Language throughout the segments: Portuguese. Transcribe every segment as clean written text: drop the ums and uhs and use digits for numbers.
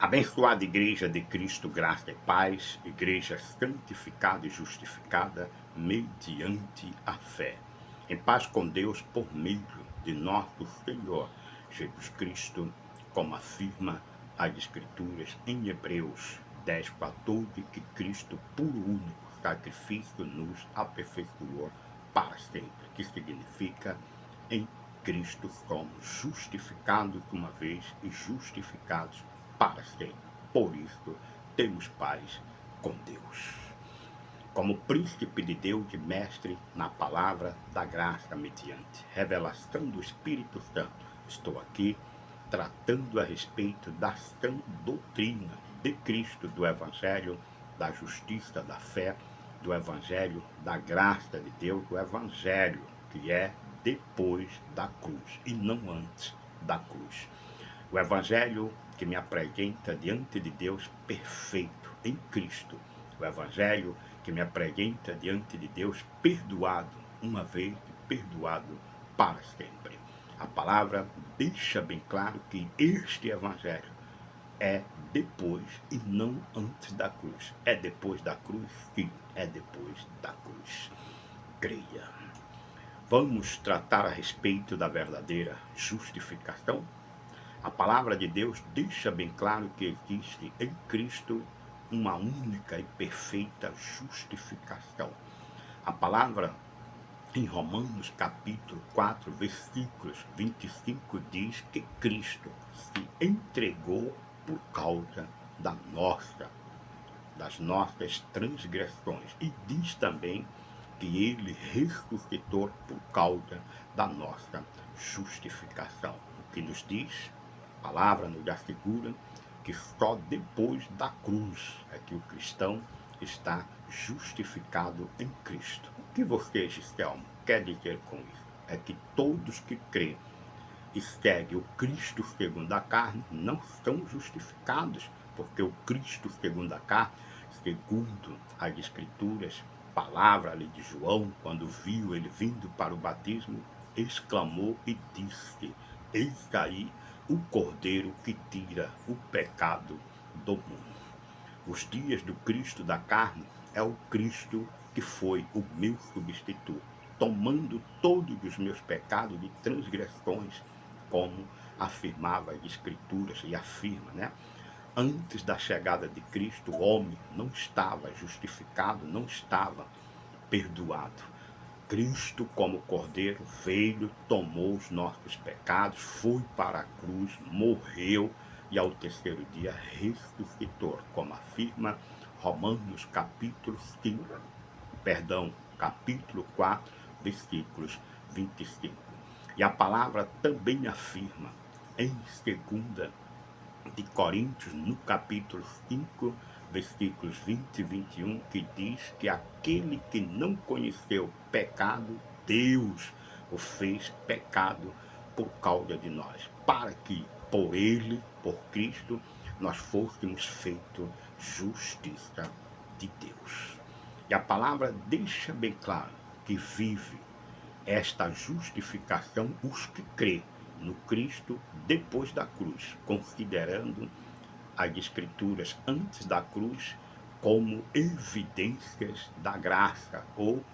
Abençoada Igreja de Cristo, graça e paz, Igreja santificada e justificada mediante a fé. Em paz com Deus por meio de nosso Senhor Jesus Cristo, como afirma as Escrituras em Hebreus 10:14, que Cristo, por único sacrifício, nos aperfeiçoou para sempre, que significa em Cristo somos justificados uma vez e justificados para sempre. Por isso, temos paz com Deus. Como príncipe de Deus e mestre na palavra da graça mediante revelação do Espírito Santo, estou aqui tratando a respeito da sã doutrina de Cristo, do Evangelho, da justiça, da fé, do Evangelho, da graça de Deus, do Evangelho que é depois da cruz e não antes da cruz. O Evangelho que me apresenta diante de Deus perfeito em Cristo. O Evangelho que me apresenta diante de Deus perdoado, uma vez perdoado para sempre. A palavra deixa bem claro que este Evangelho é depois e não antes da cruz. É depois da cruz? Sim, é depois da cruz. Creia. Vamos tratar a respeito da verdadeira justificação? A palavra de Deus deixa bem claro que existe em Cristo uma única e perfeita justificação. A palavra em Romanos capítulo 4, versículos 25 diz que Cristo se entregou por causa das nossas transgressões, e diz também que ele ressuscitou por causa da nossa justificação. O que nos diz, a palavra nos assegura que só depois da cruz é que o cristão está justificado em Cristo. O que você, Gistelmo, quer dizer com isso? É que todos que creem e seguem o Cristo segundo a carne não são justificados, porque o Cristo segundo a carne, segundo as Escrituras, palavra ali de João, quando viu ele vindo para o batismo, exclamou e disse: eis aí o Cordeiro que tira o pecado do mundo. Os dias do Cristo da carne é o Cristo que foi o meu substituto, tomando todos os meus pecados e transgressões, como afirmava as Escrituras e afirma, né? Antes da chegada de Cristo, o homem não estava justificado, não estava perdoado. Cristo, como Cordeiro, veio, tomou os nossos pecados, foi para a cruz, morreu e ao terceiro dia ressuscitou, como afirma Romanos capítulo 5, capítulo 4, versículos 25. E a palavra também afirma em 2 Coríntios, no capítulo 5, versículos 20 e 21, que diz que aquele que não conheceu pecado, Deus o fez pecado por causa de nós, para que por ele, por Cristo, nós fôssemos feitos justiça de Deus. E a palavra deixa bem claro que vive esta justificação os que crêem no Cristo depois da cruz, considerando as Escrituras antes da cruz como evidências da graça, ou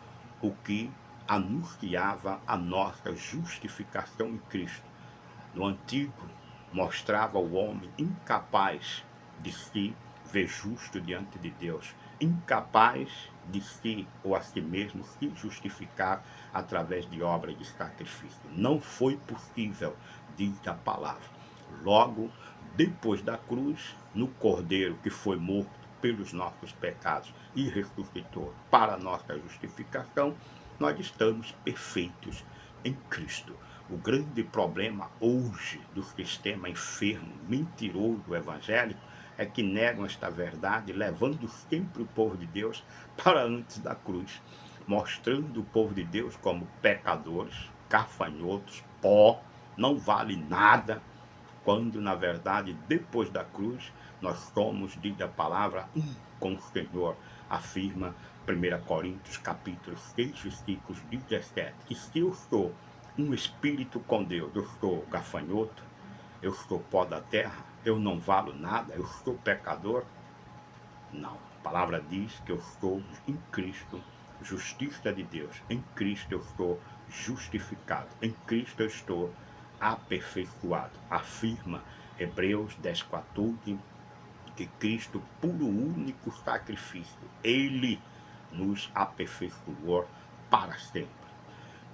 o que anunciava a nossa justificação em Cristo. No antigo, mostrava o homem incapaz de se ver justo diante de Deus, incapaz de si ou a si mesmo se justificar através de obra de sacrifício. Não foi possível, diz a palavra. Logo, depois da cruz, no Cordeiro que foi morto pelos nossos pecados e ressuscitou para a nossa justificação, nós estamos perfeitos em Cristo. O grande problema hoje do sistema enfermo, mentiroso evangélico, é que negam esta verdade, levando sempre o povo de Deus para antes da cruz, mostrando o povo de Deus como pecadores, gafanhotos, pó, não vale nada, quando na verdade depois da cruz nós somos, diz a palavra, um com o Senhor, afirma 1 Coríntios capítulo 6, versículos 17. E se eu sou um espírito com Deus, eu sou gafanhoto, eu sou pó da terra, eu não valo nada, eu sou pecador. Não, a palavra diz que eu sou em Cristo, justiça de Deus. Em Cristo eu sou justificado. Em Cristo eu estou aperfeiçoado. Afirma Hebreus 10:14 que Cristo, por um único sacrifício, Ele nos aperfeiçoou para sempre.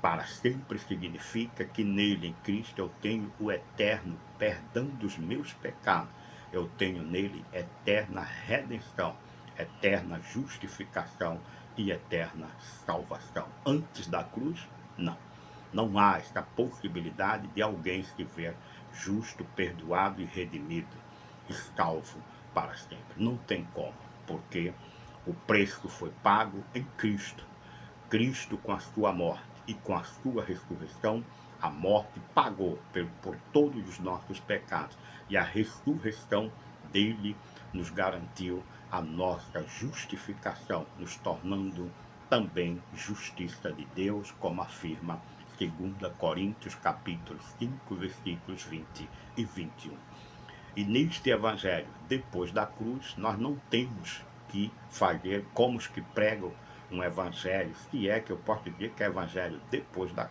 Para sempre significa que nele, em Cristo, eu tenho o eterno perdão dos meus pecados. Eu tenho nele eterna redenção, eterna justificação e eterna salvação. Antes da cruz, não. Não há esta possibilidade de alguém se ver justo, perdoado e redimido, e salvo para sempre. Não tem como, porque o preço foi pago em Cristo. Cristo, com a sua morte e com a sua ressurreição, a morte pagou por todos os nossos pecados, e a ressurreição dele nos garantiu a nossa justificação, nos tornando também justiça de Deus, como afirma 2 Coríntios capítulo 5, versículos 20 e 21. E neste evangelho, depois da cruz, nós não temos que fazer como os que pregam um evangelho, se é que eu posso dizer que é evangelho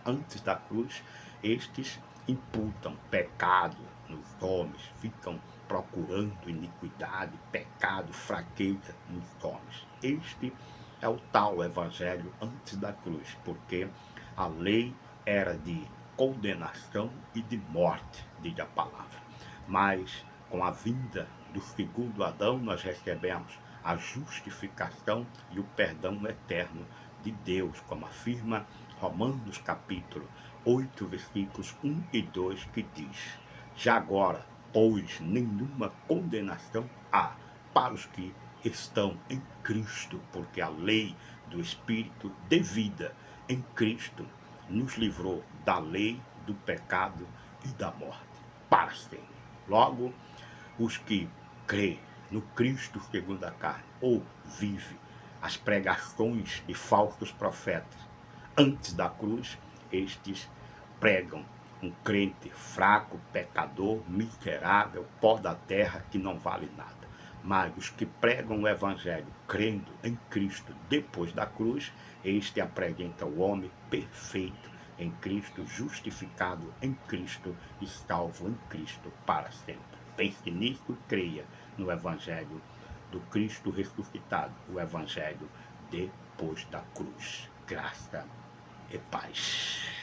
antes da cruz, estes imputam pecado nos homens, ficam procurando iniquidade, pecado, fraqueza nos homens. Este é o tal evangelho antes da cruz, porque a lei era de condenação e de morte, diz a palavra. Mas com a vinda do segundo Adão, nós recebemos a justificação e o perdão eterno de Deus, como afirma Romanos capítulo 8, versículos 1 e 2, que diz: já agora, pois, nenhuma condenação há para os que estão em Cristo, porque a lei do Espírito de vida em Cristo nos livrou da lei, do pecado e da morte, para sempre. Logo, os que crê no Cristo segundo a carne, ou vive as pregações de falsos profetas antes da cruz, estes pregam um crente fraco, pecador, miserável, pó da terra, que não vale nada. Mas os que pregam o evangelho crendo em Cristo depois da cruz, este apresenta o homem perfeito em Cristo, justificado em Cristo e salvo em Cristo para sempre. Pense nisso, creia no evangelho do Cristo ressuscitado, o evangelho depois da cruz. Graça e paz.